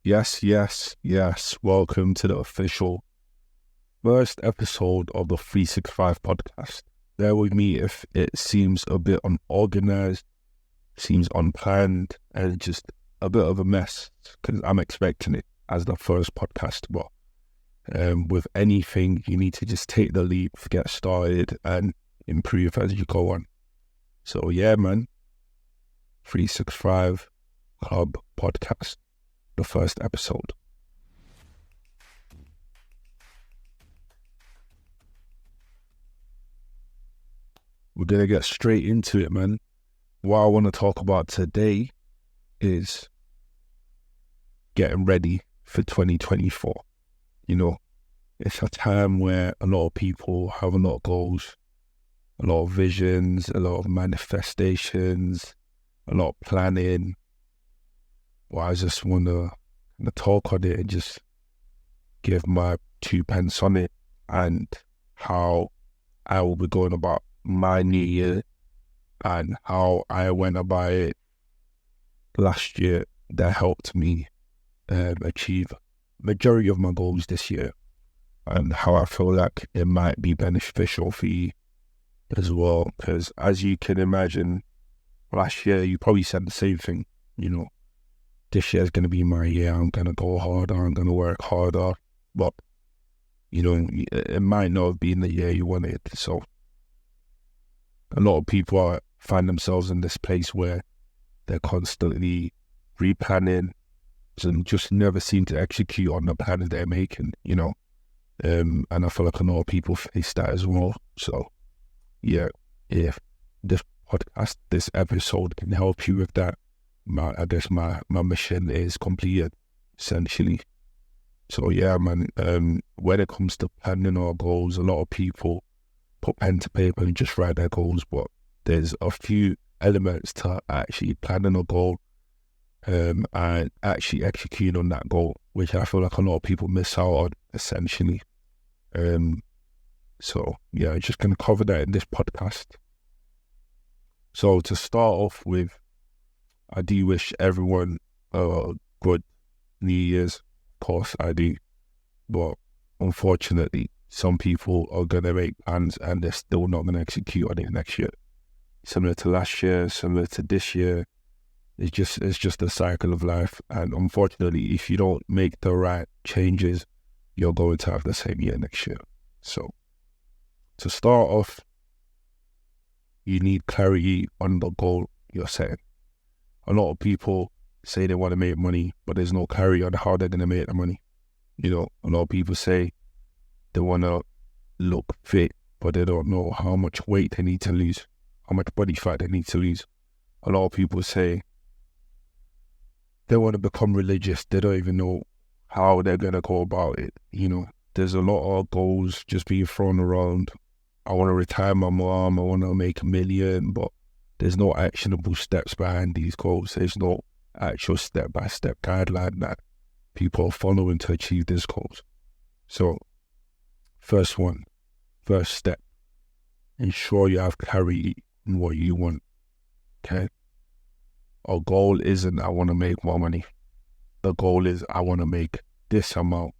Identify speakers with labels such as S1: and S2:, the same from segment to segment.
S1: Yes. Welcome to the official first episode of the 365 podcast. Bear with me if it seems a bit unorganized, seems unplanned, and just a bit of a mess, because I'm expecting it as the first podcast. But with anything, you need to just take the leap, get started, and improve as you go on. So yeah, man, 365 Club podcast, the first episode. We're going to get straight into it, man. What I want to talk about today is getting ready for 2024. You know, it's a time where a lot of people have a lot of goals, a lot of visions, a lot of manifestations, a lot of planning. Well, I just want to talk on it and just give my 2 pence on it and how I will be going about my new year and how I went about it last year that helped me achieve majority of my goals this year, and how I feel like it might be beneficial for you as well, because as you can imagine, last year you probably said the same thing. You know, this year is going to be my year. I'm going to go harder, I'm going to work harder, but you know, it might not have been the year you wanted. So a lot of people find themselves in this place where they're constantly replanning and just never seem to execute on the plans they're making, you know. And I feel like a lot of people face that as well. So yeah, if this podcast, this episode can help you with that, I guess my mission is completed, essentially. So yeah, man, when it comes to planning our goals, a lot of people put pen to paper and just write their goals, but there's a few elements to actually planning a goal and actually executing on that goal, which I feel like a lot of people miss out on, essentially. So yeah, I'm just going to cover that in this podcast. So to start off with, I do wish everyone a good New Year's. Of course I do, but unfortunately some people are going to make plans and they're still not going to execute on it next year. Similar to last year, similar to this year, it's just a cycle of life. And unfortunately, if you don't make the right changes, you're going to have the same year next year. So to start off, you need clarity on the goal you're setting. A lot of people say they want to make money, but there's no clarity on how they're going to make the money. You know, a lot of people say they want to look fit, but they don't know how much weight they need to lose, how much body fat they need to lose. A lot of people say they want to become religious. They don't even know how they're going to go about it. You know, there's a lot of goals just being thrown around. I want to retire my mom. I want to make $1 million, but there's no actionable steps behind these goals. There's no actual step-by-step guideline that people are following to achieve these goals. So, first step, ensure you have clarity in what you want, okay? Our goal isn't, I want to make more money. The goal is, I want to make this amount.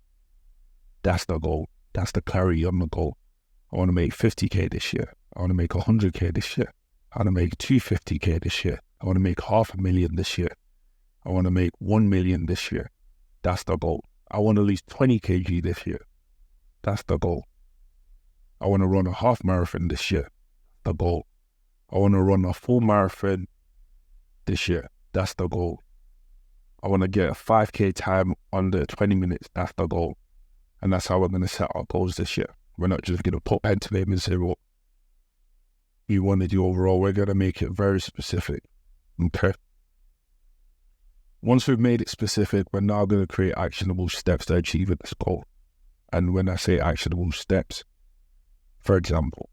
S1: That's the goal. That's the clarity on the goal. I want to make 50K this year. I want to make 100K this year. I want to make 250K this year. I want to make $500,000 this year. I want to make 1 million this year. That's the goal. I want to lose 20 kg this year. That's the goal. I want to run a half marathon this year. The goal. I want to run a full marathon this year. That's the goal. I want to get a 5K time under 20 minutes. That's the goal. And that's how we're going to set our goals this year. We're not just going to put pen to paper and say, what we want to do overall. We're going to make it very specific. Okay? Once we've made it specific, we're now going to create actionable steps to achieve this goal. And when I say actionable steps, for example,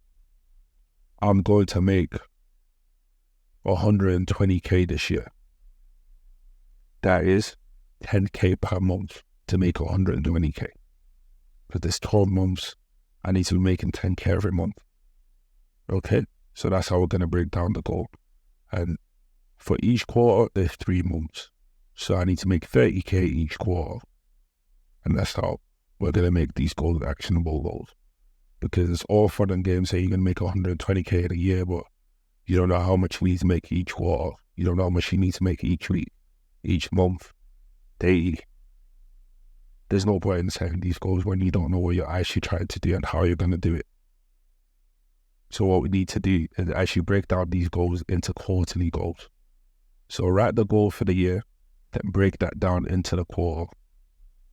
S1: I'm going to make 120K this year. That is 10K per month to make 120K. For this 12 months, I need to be making 10K every month. Okay? So that's how we're going to break down the goal. And for each quarter, there's 3 months. So I need to make 30k each quarter. And that's how we're going to make these goals actionable goals. Because it's all fun and games saying you're going to make 120k in a year, but you don't know how much you need to make each quarter. You don't know how much you need to make each week, each month, daily. There's no point in setting these goals when you don't know what you're actually trying to do and how you're going to do it. So what we need to do is actually break down these goals into quarterly goals. So write the goal for the year, then break that down into the quarter.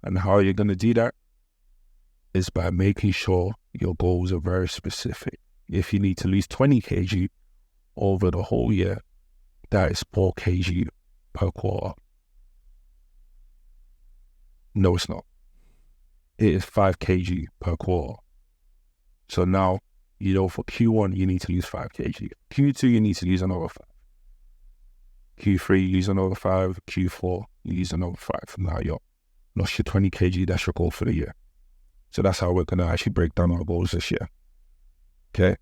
S1: And how you're going to do that is by making sure your goals are very specific. If you need to lose 20 kg over the whole year, that is 4 kg per quarter. No, it's not. It is 5 kg per quarter. So now, you know, for Q1, you need to lose 5 kg. Q2, you need to lose another 5. Q3, you lose another 5. Q4, you lose another 5. Now you're lost your 20 kg, that's your goal for the year. So that's how we're going to actually break down our goals this year. Okay?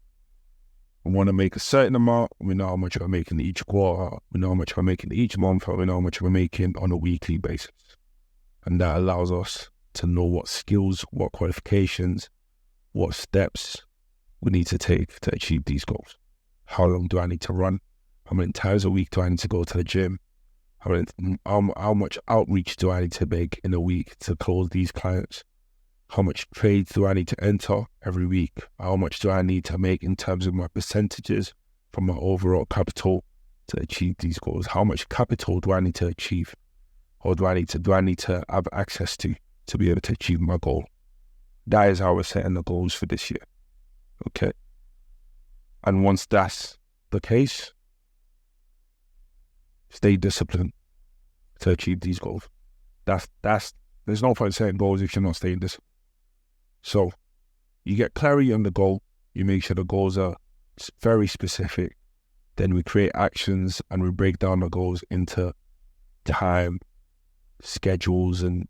S1: We want to make a certain amount. We know how much we're making each quarter. We know how much we're making each month. And we know how much we're making on a weekly basis. And that allows us to know what skills, what qualifications, what steps we need to take to achieve these goals. How long do I need to run? How many times a week do I need to go to the gym? How much outreach do I need to make in a week to close these clients? How much trades do I need to enter every week? How much do I need to make in terms of my percentages from my overall capital to achieve these goals? How much capital do I need to achieve? Or do I need to have access to be able to achieve my goal? That is how we're setting the goals for this year. Okay. And once that's the case, stay disciplined to achieve these goals. There's no point setting goals if you're not staying disciplined. So you get clarity on the goal, you make sure the goals are very specific, then we create actions and we break down the goals into time, schedules and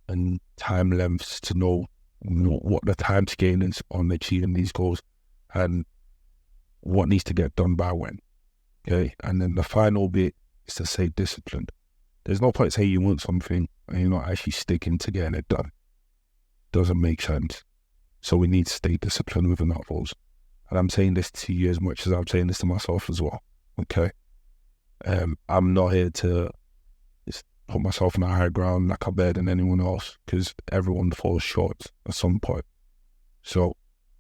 S1: time lengths to know what the time scale is on achieving these goals and what needs to get done by when. Okay, and then the final bit is to stay disciplined. There's no point saying you want something and you're not actually sticking to getting it done. Doesn't make sense. So we need to stay disciplined within our goals. And I'm saying this to you as much as I'm saying this to myself as well. Okay. I'm not here to just put myself on a higher ground like I'm better than anyone else, because everyone falls short at some point. So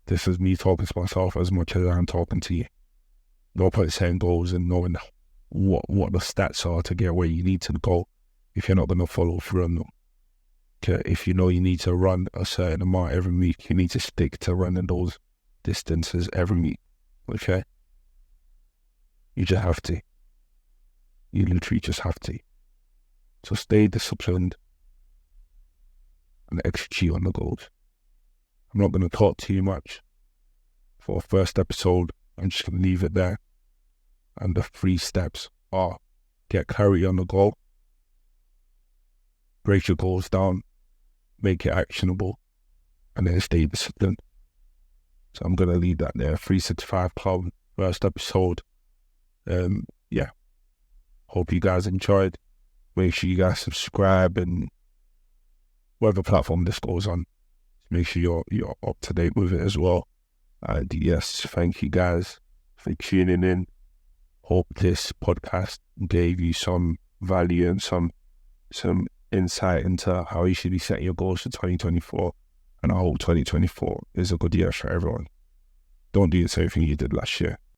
S1: this is me talking to myself as much as I'm talking to you. No point saying goals and knowing what the stats are to get where you need to go if you're not going to follow through on them. Okay, if you know you need to run a certain amount every week, you need to stick to running those distances every week. Okay? You just have to. You literally just have to. So stay disciplined and execute on the goals. I'm not going to talk too much for a first episode. I'm just going to leave it there. And the 3 steps are: get clarity on the goal, break your goals down, make it actionable, and then stay disciplined. So I'm going to leave that there. 365 Club, first episode. Hope you guys enjoyed. Make sure you guys subscribe, and whatever platform this goes on, make sure you're up to date with it as well. And yes, thank you guys for tuning in. Hope this podcast gave you some value and some insight into how you should be setting your goals for 2024. And I hope 2024 is a good year for everyone. Don't do the same thing you did last year.